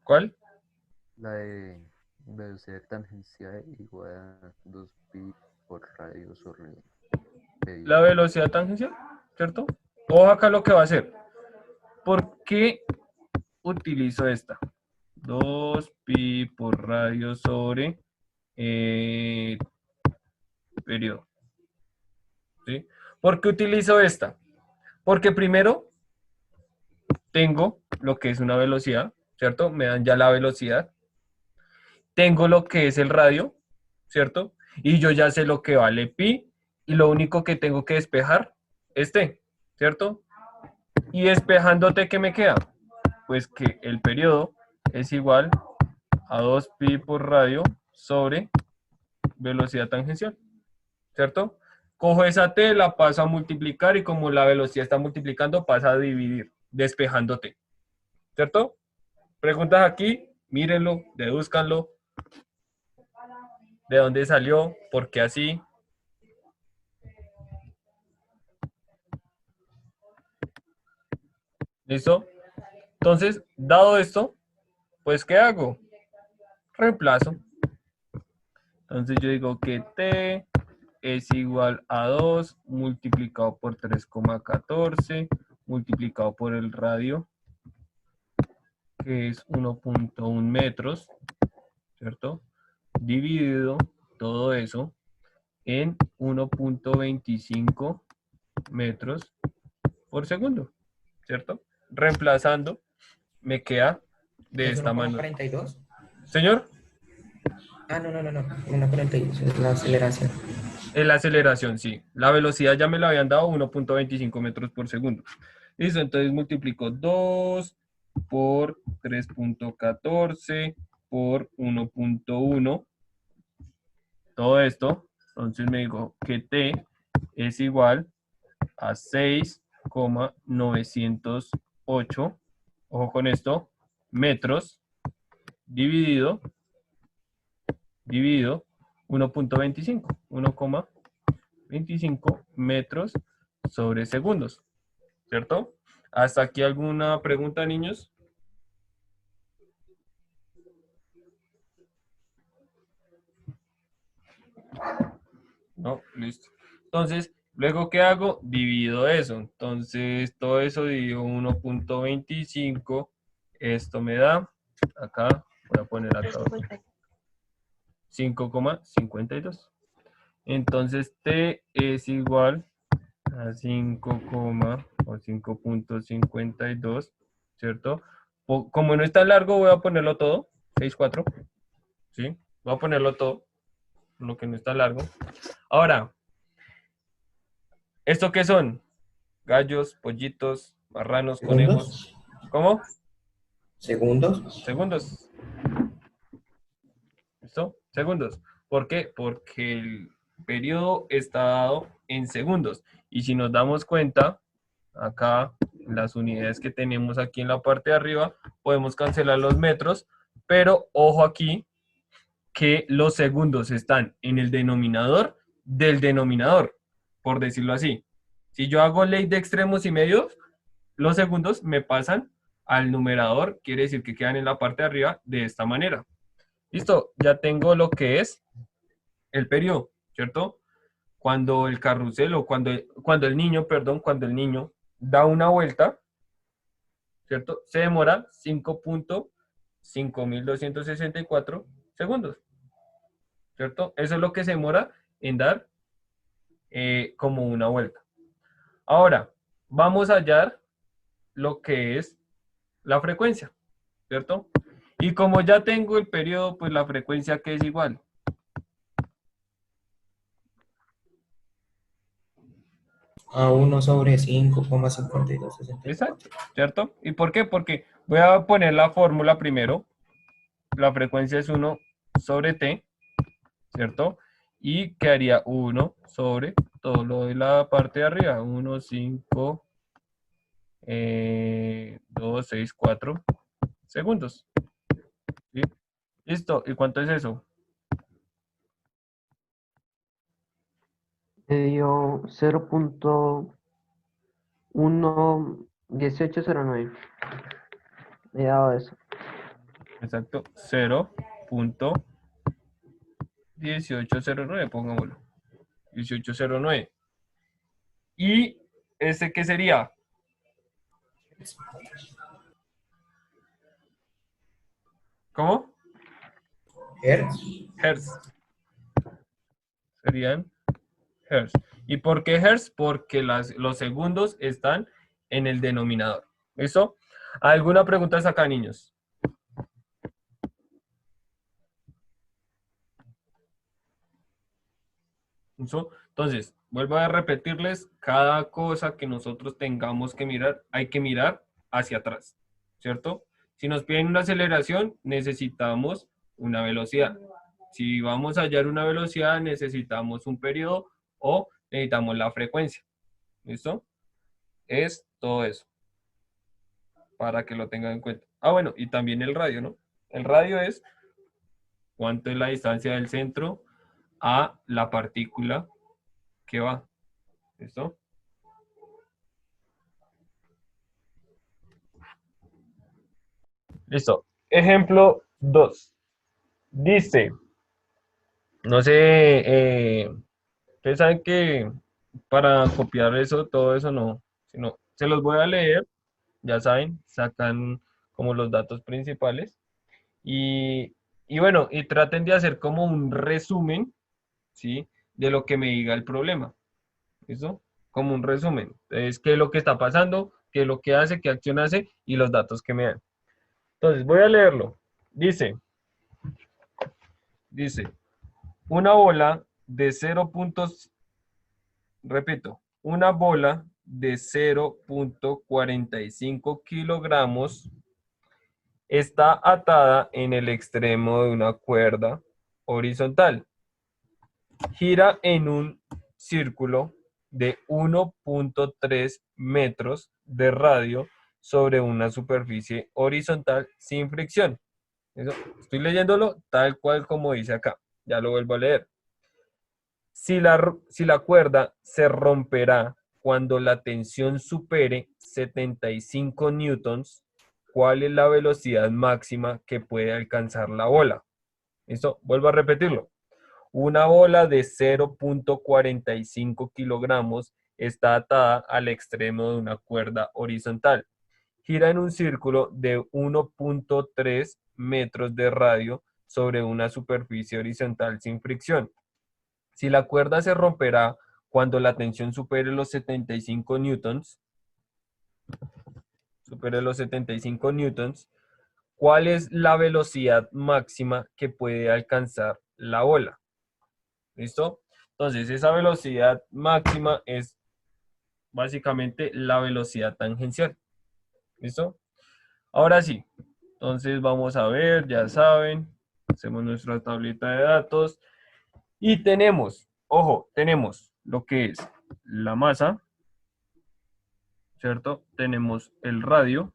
¿Cuál? La de velocidad tangencial igual a 2pi por radio sobre medio. La velocidad tangencial, ¿cierto? Ojo acá lo que va a hacer. ¿Por qué utilizo esta? 2pi por radio sobre periodo. ¿Sí? ¿Por qué utilizo esta? Porque primero tengo lo que es una velocidad, ¿cierto? Me dan ya la velocidad. Tengo lo que es el radio, ¿cierto? Y yo ya sé lo que vale pi, y lo único que tengo que despejar es t, ¿cierto? Y despejando t, ¿qué me queda? Pues que el periodo es igual a 2pi por radio sobre velocidad tangencial, ¿cierto? Cojo esa t, la paso a multiplicar y como la velocidad está multiplicando, pasa a dividir, despejando t, ¿cierto? Preguntas aquí, mírenlo, dedúzcanlo. ¿De dónde salió? ¿Por qué así? ¿Listo? Entonces, dado esto, pues, ¿qué hago? Reemplazo. Entonces yo digo que t es igual a 2 multiplicado por 3,14 multiplicado por el radio, que es 1.1 metros, ¿cierto? Dividido todo eso en 1.25 metros por segundo, ¿cierto? Reemplazando, me queda de ¿Es esta manera. 1,42? Señor, Ah, no. 1,42 es la aceleración. es la aceleración, sí. La velocidad ya me la habían dado 1.25 metros por segundo. Listo, entonces multiplico 2 por 3.14 por 1.1. Todo esto, entonces me digo que t es igual a 6,908, ojo con esto, metros dividido 1.25, 1,25 metros sobre segundos, ¿cierto? ¿Hasta aquí alguna pregunta, niños? No, listo. Entonces, luego, ¿qué hago? Divido eso. Entonces, todo eso divido 1.25. Esto me da, acá, voy a poner acá 5,52. Entonces, t es igual a 5,52, ¿cierto? Como no está largo, voy a ponerlo todo, 6,4, ¿sí? Voy a ponerlo todo, lo que no está largo. Ahora, ¿esto qué son? Gallos, pollitos, marranos, conejos. ¿Segundos? ¿Cómo? ¿Segundos? Segundos. ¿Listo? Segundos. ¿Por qué? Porque el periodo está dado en segundos. Y si nos damos cuenta, acá, en las unidades que tenemos aquí en la parte de arriba, podemos cancelar los metros, pero ojo aquí, que los segundos están en el denominador del denominador, por decirlo así. Si yo hago ley de extremos y medios, los segundos me pasan al numerador, quiere decir que quedan en la parte de arriba de esta manera. Listo, ya tengo lo que es el periodo, ¿cierto? Cuando el carrusel o cuando el niño da una vuelta, ¿cierto? Se demora 5.5264 segundos, ¿cierto? Eso es lo que se demora en dar como una vuelta. Ahora, vamos a hallar lo que es la frecuencia, ¿cierto? Y como ya tengo el periodo, pues la frecuencia que es igual. A 1 sobre 5,5260. Exacto, ¿cierto? ¿Y por qué? Porque voy a poner la fórmula primero. La frecuencia es 1 sobre t, ¿cierto? Y quedaría 1 sobre todo lo de la parte de arriba. 1, 5, 2, 6, 4 segundos. ¿Sí? Listo. ¿Y cuánto es eso? Me dio 0.11809. Me dado eso. Exacto. 0.1809, pongámoslo. 1809. ¿Y ese qué sería? ¿Cómo? Hertz. Hertz. Serían hertz. ¿Y por qué hertz? Porque los segundos están en el denominador. ¿Listo? ¿Alguna pregunta hasta acá, niños? ¿Listo? Entonces, vuelvo a repetirles, cada cosa que nosotros tengamos que mirar, hay que mirar hacia atrás, ¿cierto? Si nos piden una aceleración, necesitamos una velocidad. Si vamos a hallar una velocidad, necesitamos un periodo o necesitamos la frecuencia. ¿Listo? Es todo eso, para que lo tengan en cuenta. Ah, bueno, y también el radio, ¿no? El radio es cuánto es la distancia del centro a la partícula que va. ¿Listo? Listo. Ejemplo 2. Dice, no sé, ustedes saben que para copiar eso, todo eso no, sino se los voy a leer, ya saben, sacan como los datos principales y bueno, y traten de hacer como un resumen, ¿sí? De lo que me diga el problema, ¿listo? Como un resumen. Es qué es lo que está pasando, qué es lo que hace, qué acción hace y los datos que me dan. Entonces, voy a leerlo. Dice, una bola de 0. Repito, una bola de 0,45 kilogramos está atada en el extremo de una cuerda horizontal. Gira en un círculo de 1,3 metros de radio sobre una superficie horizontal sin fricción. Eso, estoy leyéndolo tal cual como dice acá. Ya lo vuelvo a leer. Si la cuerda se romperá cuando la tensión supere 75 newtons, ¿cuál es la velocidad máxima que puede alcanzar la bola? ¿Listo? Vuelvo a repetirlo. Una bola de 0,45 kilogramos está atada al extremo de una cuerda horizontal. Gira en un círculo de 1,3 metros de radio sobre una superficie horizontal sin fricción. Si la cuerda se romperá cuando la tensión supere los 75 newtons, ¿cuál es la velocidad máxima que puede alcanzar la bola? ¿Listo? Entonces, esa velocidad máxima es básicamente la velocidad tangencial. ¿Listo? Ahora sí. Entonces, vamos a ver, ya saben, hacemos nuestra tablita de datos y tenemos, ojo, tenemos lo que es la masa, ¿cierto? Tenemos el radio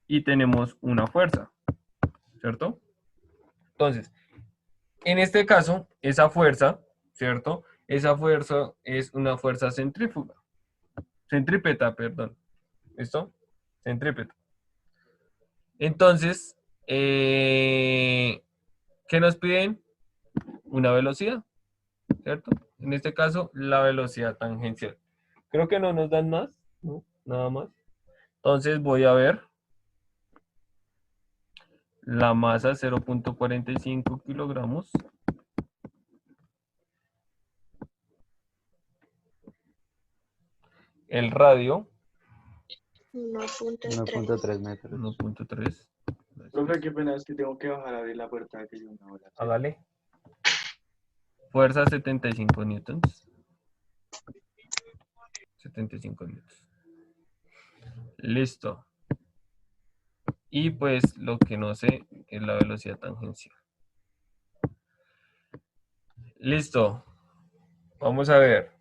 y tenemos una fuerza, ¿cierto? Entonces, en este caso, esa fuerza, ¿cierto? Esa fuerza es una fuerza centrípeta, perdón. ¿Listo? Centrípeta. Entonces, ¿qué nos piden? Una velocidad, ¿cierto? En este caso, la velocidad tangencial. Creo que no nos dan más, ¿no? Nada más. Entonces voy a ver la masa 0,45 kilogramos. El radio 1.3. 1,3 metros. 1,3. Profe, qué pena, es que tengo que bajar a abrir la puerta que yo una hora. Hágale. Fuerza 75 newtons. 75 newtons. Listo. Y pues lo que no sé es la velocidad tangencial. Listo. Vamos a ver.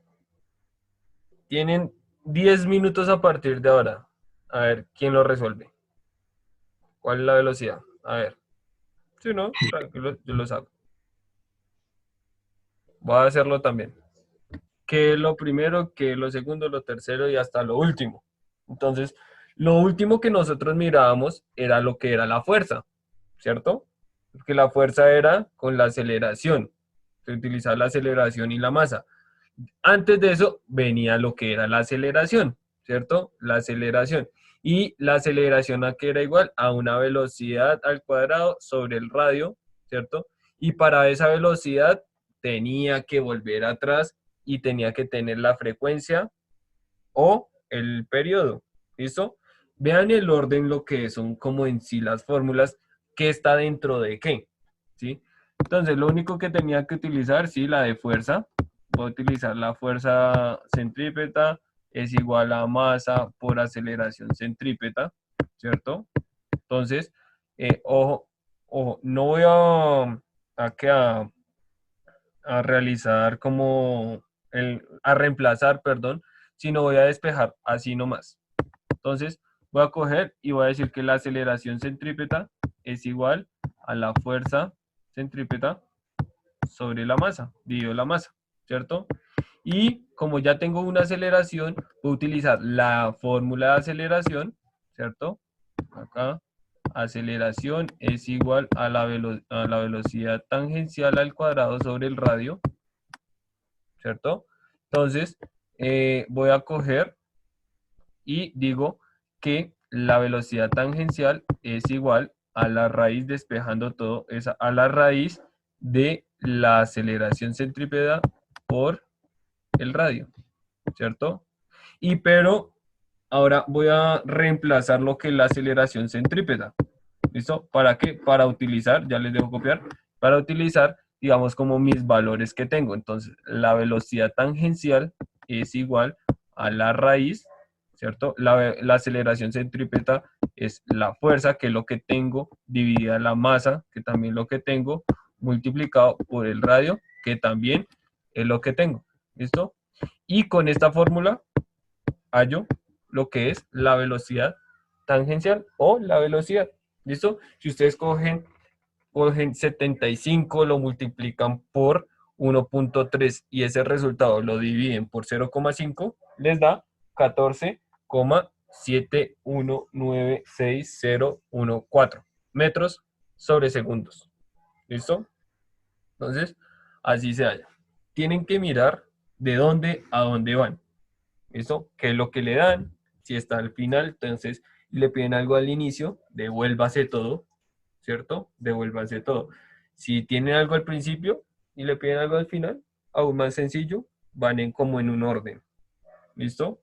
Tienen 10 minutos a partir de ahora. A ver, ¿quién lo resuelve? ¿Cuál es la velocidad? A ver. Si no, tranquilo, yo lo hago. Voy a hacerlo también. ¿Qué es lo primero? ¿Qué es lo segundo? Lo tercero y hasta lo último. Entonces, lo último que nosotros mirábamos era lo que era la fuerza, ¿cierto? Porque la fuerza era con la aceleración. Se utilizaba la aceleración y la masa. Antes de eso venía lo que era la aceleración, ¿cierto? La aceleración. Y la aceleración a que era igual a una velocidad al cuadrado sobre el radio, ¿cierto? Y para esa velocidad tenía que volver atrás y tenía que tener la frecuencia o el periodo. ¿Listo? Vean el orden, lo que son como en sí las fórmulas, qué está dentro de qué. ¿Sí? Entonces, lo único que tenía que utilizar, sí, la de fuerza. Voy a utilizar la fuerza centrípeta es igual a masa por aceleración centrípeta, ¿cierto? Entonces, ojo, ojo, no voy a realizar como a reemplazar, perdón, sino voy a despejar así nomás. Entonces, voy a coger y voy a decir que la aceleración centrípeta es igual a la fuerza centrípeta sobre la masa, dividido la masa, ¿cierto? Y como ya tengo una aceleración, voy a utilizar la fórmula de aceleración, ¿cierto? Acá, aceleración es igual a a la velocidad tangencial al cuadrado sobre el radio, ¿cierto? Entonces, voy a coger y digo que la velocidad tangencial es igual a la raíz, despejando todo, es a la raíz de la aceleración centrípeta por el radio, ¿cierto? Y pero ahora voy a reemplazar lo que es la aceleración centrípeta. ¿Listo? ¿Para qué? Para utilizar, ya les dejo copiar, para utilizar, digamos, como mis valores que tengo. Entonces, la velocidad tangencial es igual a la raíz, ¿cierto? La aceleración centrípeta es la fuerza, que es lo que tengo, dividida la masa, que también es lo que tengo, multiplicado por el radio, que también es lo que tengo. ¿Listo? Y con esta fórmula hallo lo que es la velocidad tangencial o la velocidad. ¿Listo? Si ustedes cogen 75, lo multiplican por 1.3 y ese resultado lo dividen por 0,5, les da 14,719614 metros sobre segundos. ¿Listo? Entonces, así se halla. Tienen que mirar de dónde a dónde van. ¿Listo? ¿Qué es lo que le dan? Si está al final, entonces le piden algo al inicio, devuélvase todo, ¿cierto? Devuélvase todo. Si tienen algo al principio y le piden algo al final, aún más sencillo, van como en un orden. ¿Listo?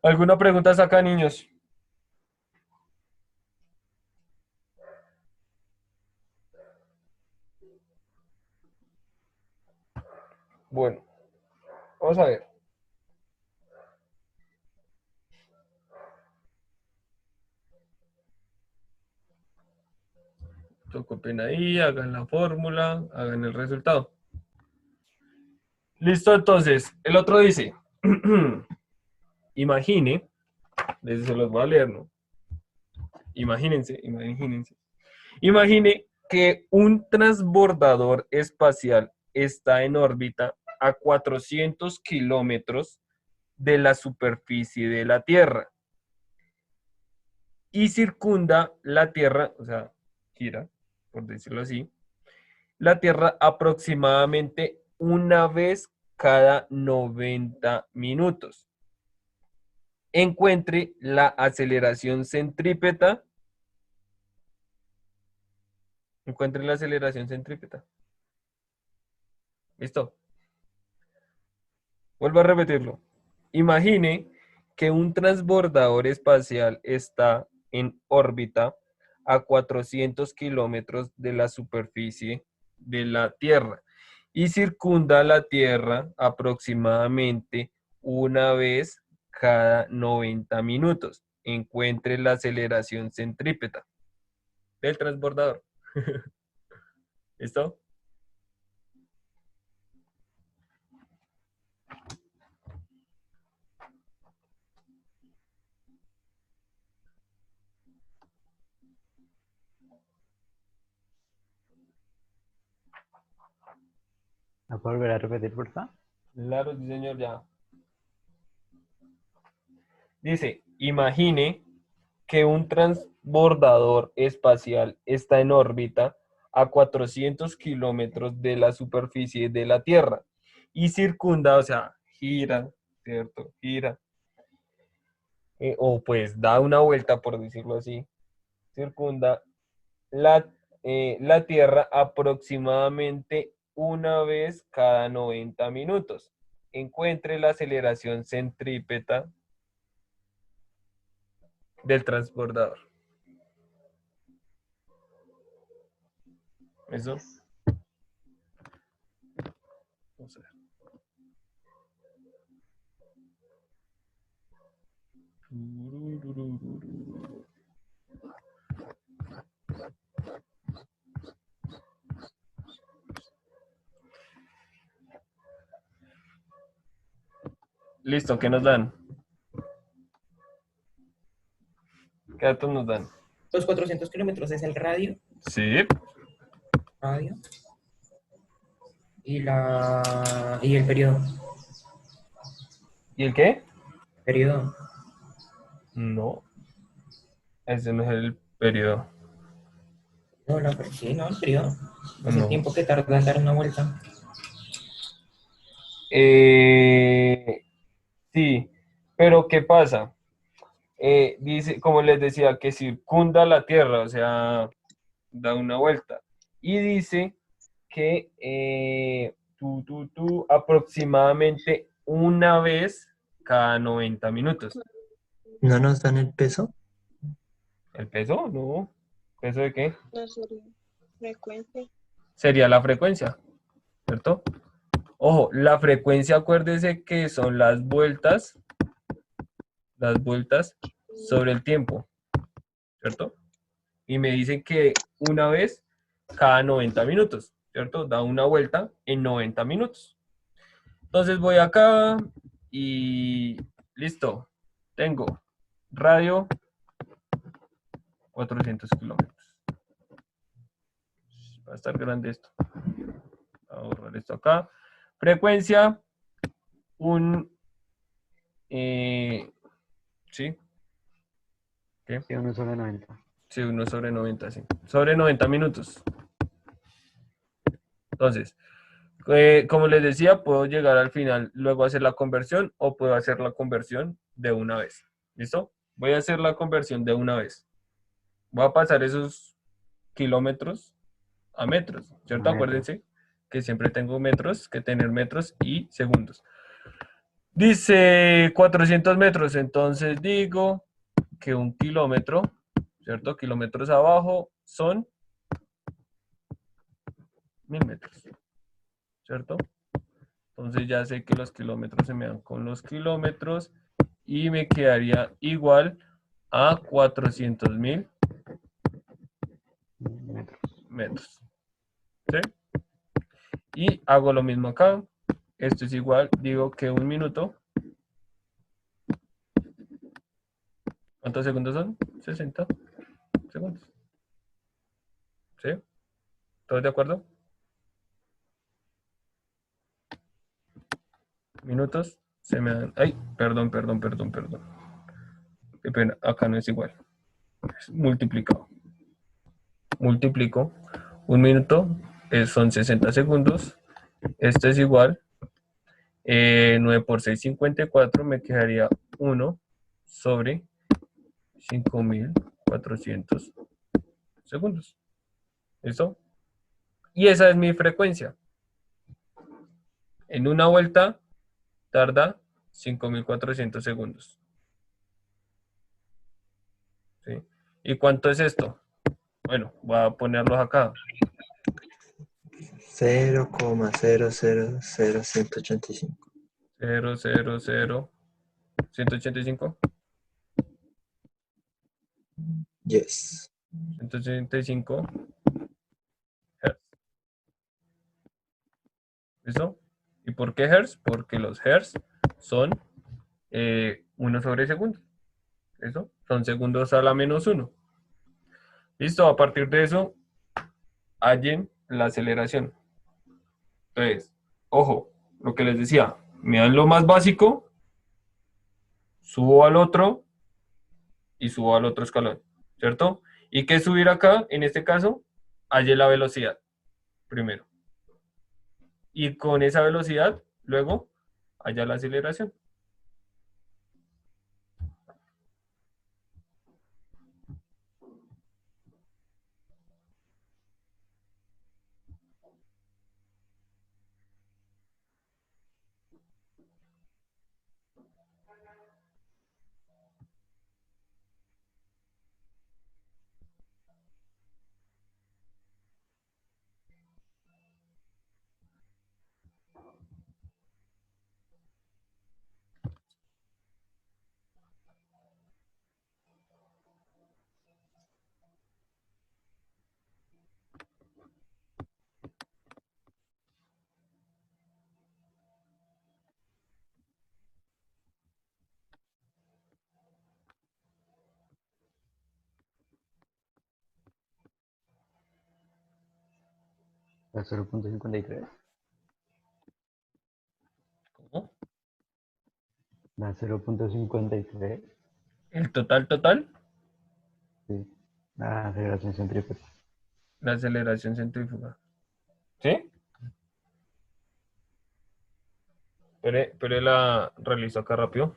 ¿Alguna pregunta acá, niños? Bueno, vamos a ver. Copien ahí, hagan la fórmula, hagan el resultado. Listo, entonces, el otro dice, imagine, desde se los voy a leer, ¿no? Imagínense. Imagine que un transbordador espacial está en órbita a 400 kilómetros de la superficie de la Tierra y circunda la Tierra, o sea, gira, por decirlo así, la Tierra aproximadamente una vez cada 90 minutos. Encuentre la aceleración centrípeta. Encuentre la aceleración centrípeta. ¿Listo? Vuelvo a repetirlo. Imagine que un transbordador espacial está en órbita a 400 kilómetros de la superficie de la Tierra y circunda la Tierra aproximadamente una vez cada 90 minutos. Encuentre la aceleración centrípeta del transbordador. ¿Listo? ¿Me puedo volver a repetir, por favor? Claro, sí, señor, ya. Dice, imagine que un transbordador espacial está en órbita a 400 kilómetros de la superficie de la Tierra y circunda, o sea, gira, ¿cierto? Gira. O pues da una vuelta, por decirlo así, circunda la, la Tierra aproximadamente una vez cada 90 minutos. encuentre la aceleración centrípeta del transbordador. ¿Eso? Vamos a ver. Listo, ¿qué nos dan? ¿Qué datos nos dan? Los 400 kilómetros es el radio, Sí. y el periodo. ¿Y el qué? Periodo. No, ese no es el periodo. No, sí, no, el periodo. Es el No. tiempo que tarda en dar una vuelta. Sí, pero ¿qué pasa? Dice, como les decía, que circunda la Tierra, o sea, da una vuelta. Y dice que aproximadamente una vez cada 90 minutos. ¿No nos dan el peso? ¿El peso? No. ¿Peso de qué? No sería frecuencia. Sería la frecuencia, ¿cierto? Ojo, la frecuencia, acuérdese que son las vueltas sobre el tiempo, ¿cierto? Y me dicen que una vez cada 90 minutos, ¿cierto? Da una vuelta en 90 minutos. Entonces voy acá y listo. Tengo radio 400 kilómetros. Va a estar grande esto. Voy a borrar esto acá. Frecuencia, ¿sí? ¿Qué? Sí, 1/90. Sí, 1/90, sí. Sobre 90 minutos. Entonces, como les decía, puedo llegar al final, luego hacer la conversión o puedo hacer la conversión de una vez. ¿Listo? Voy a hacer la conversión de una vez. Voy a pasar esos kilómetros a metros, ¿cierto? A metros. Acuérdense que siempre tengo metros, que tener metros y segundos. Dice 400 metros, entonces digo que 1 kilómetro, ¿cierto? Kilómetros abajo son 1000 metros, ¿cierto? Entonces ya sé que los kilómetros se me dan con los kilómetros y me quedaría igual a 400.000 metros. ¿Sí? Y hago lo mismo acá. Esto es igual, digo que 1 minuto. ¿Cuántos segundos son? 60 segundos. ¿Sí? ¿Todos de acuerdo? Minutos se me dan. Ay, perdón. Qué pena, acá no es igual. Es multiplicado. Multiplico. 1 minuto son 60 segundos. Esto es igual. 9 por 6, 54. Me quedaría 1 sobre 5400 segundos. ¿Listo? Y esa es mi frecuencia. En una vuelta tarda 5400 segundos. ¿Sí? ¿Y cuánto es esto? Bueno, voy a ponerlos acá. 0,000185. 0, 185. Yes. 185 Hz. ¿Listo? ¿Y por qué Hz? Porque los Hz son 1 sobre segundo. ¿Listo? Son segundos a la -1. Listo, a partir de eso, hallen la aceleración. Entonces, ojo, lo que les decía, me dan lo más básico, subo al otro y subo al otro escalón, ¿cierto? ¿Y qué subir acá? En este caso, halle la velocidad primero. Y con esa velocidad, luego, halla la aceleración. La 0.53. ¿Cómo? La 0.53. ¿El total? Sí. La aceleración centrípeta. La aceleración centrífuga. ¿Sí? Pero la realizo acá rápido.